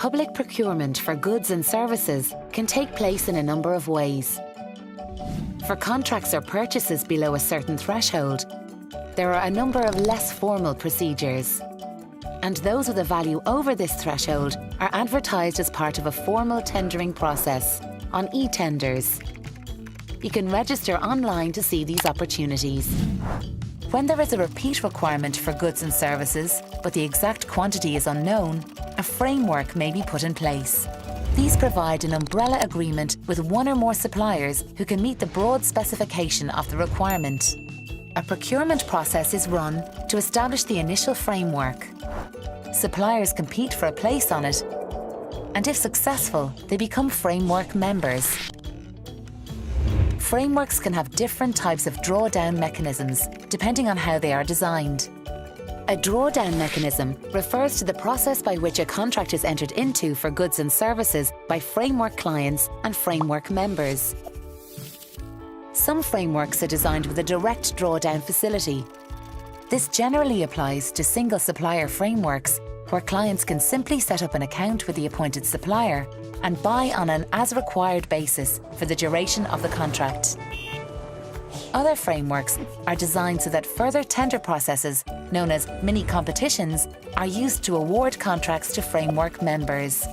Public procurement for goods and services can take place in a number of ways. For contracts or purchases below a certain threshold, there are a number of less formal procedures. And those with a value over this threshold are advertised as part of a formal tendering process on e-tenders. You can register online to see these opportunities. When there is a repeat requirement for goods and services, but the exact quantity is unknown, a framework may be put in place. These provide an umbrella agreement with one or more suppliers who can meet the broad specification of the requirement. A procurement process is run to establish the initial framework. Suppliers compete for a place on it, and if successful, they become framework members. Frameworks can have different types of drawdown mechanisms, depending on how they are designed. A drawdown mechanism refers to the process by which a contract is entered into for goods and services by framework clients and framework members. Some frameworks are designed with a direct drawdown facility. This generally applies to single supplier frameworks, where clients can simply set up an account with the appointed supplier and buy on an as-required basis for the duration of the contract. Other frameworks are designed so that further tender processes, known as mini-competitions, are used to award contracts to framework members.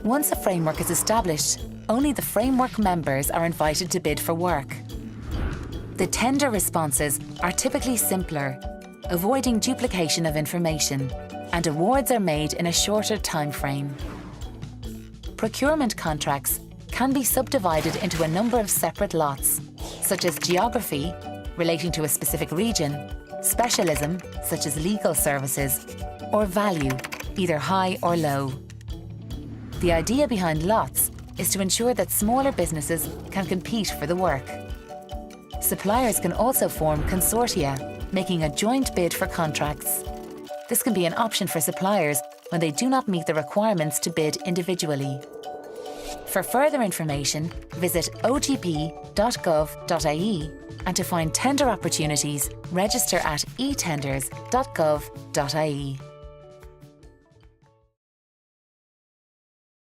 Once a framework is established, only the framework members are invited to bid for work. The tender responses are typically simpler, avoiding duplication of information, and awards are made in a shorter time frame. Procurement contracts can be subdivided into a number of separate lots, such as geography, relating to a specific region, specialism, such as legal services, or value, either high or low. The idea behind lots is to ensure that smaller businesses can compete for the work. Suppliers can also form consortia, making a joint bid for contracts. This can be an option for suppliers when they do not meet the requirements to bid individually. For further information, visit ogp.gov.ie, and to find tender opportunities, register at etenders.gov.ie.